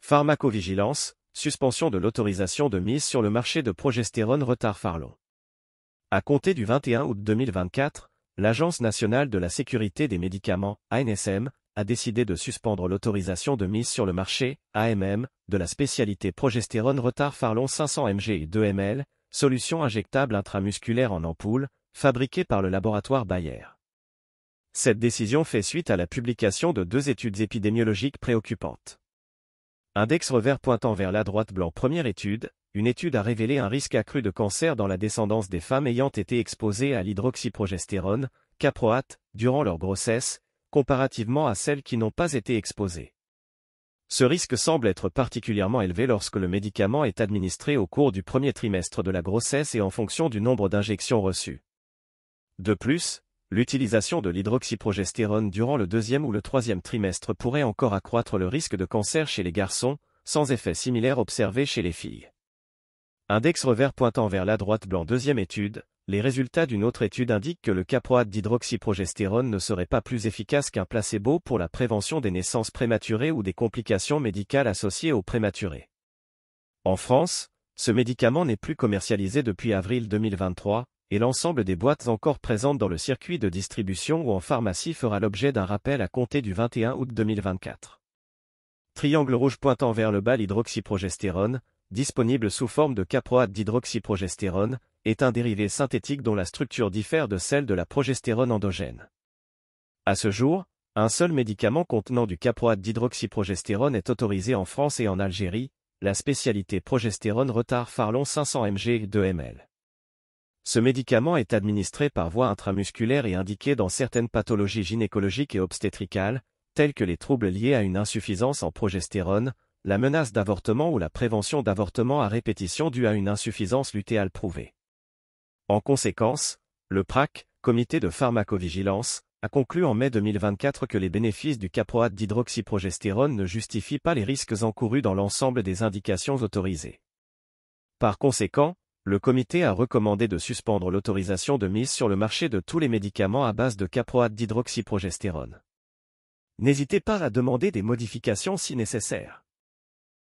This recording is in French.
Pharmacovigilance, suspension de l'autorisation de mise sur le marché de progestérone retard Farlon. À compter du 21 août 2024, l'Agence nationale de la sécurité des médicaments, ANSM, a décidé de suspendre l'autorisation de mise sur le marché, AMM, de la spécialité progestérone retard Farlon 500 mg et 2 ml, solution injectable intramusculaire en ampoule, fabriquée par le laboratoire Bayer. Cette décision fait suite à la publication de 2 études épidémiologiques préoccupantes. Index revers pointant vers la droite blanc. Première étude, une étude a révélé un risque accru de cancer dans la descendance des femmes ayant été exposées à l'hydroxyprogestérone, caproate, durant leur grossesse, comparativement à celles qui n'ont pas été exposées. Ce risque semble être particulièrement élevé lorsque le médicament est administré au cours du premier trimestre de la grossesse et en fonction du nombre d'injections reçues. De plus, l'utilisation de l'hydroxyprogestérone durant le 2e ou le 3e trimestre pourrait encore accroître le risque de cancer chez les garçons, sans effet similaire observé chez les filles. Index revers pointant vers la droite blanc. Deuxième étude, les résultats d'une autre étude indiquent que le caproate d'hydroxyprogestérone ne serait pas plus efficace qu'un placebo pour la prévention des naissances prématurées ou des complications médicales associées aux prématurés. En France, ce médicament n'est plus commercialisé depuis avril 2023, et l'ensemble des boîtes encore présentes dans le circuit de distribution ou en pharmacie fera l'objet d'un rappel à compter du 21 août 2024. Triangle rouge pointant vers le bas. L'hydroxyprogestérone, disponible sous forme de caproate d'hydroxyprogestérone, est un dérivé synthétique dont la structure diffère de celle de la progestérone endogène. À ce jour, un seul médicament contenant du caproate d'hydroxyprogestérone est autorisé en France et en Algérie, la spécialité progestérone retard Farlon 500 mg et 2 ml. Ce médicament est administré par voie intramusculaire et indiqué dans certaines pathologies gynécologiques et obstétricales, telles que les troubles liés à une insuffisance en progestérone, la menace d'avortement ou la prévention d'avortement à répétition due à une insuffisance lutéale prouvée. En conséquence, le PRAC, Comité de pharmacovigilance, a conclu en mai 2024 que les bénéfices du caproate d'hydroxyprogestérone ne justifient pas les risques encourus dans l'ensemble des indications autorisées. Par conséquent, le comité a recommandé de suspendre l'autorisation de mise sur le marché de tous les médicaments à base de caproate d'hydroxyprogestérone. N'hésitez pas à demander des modifications si nécessaire.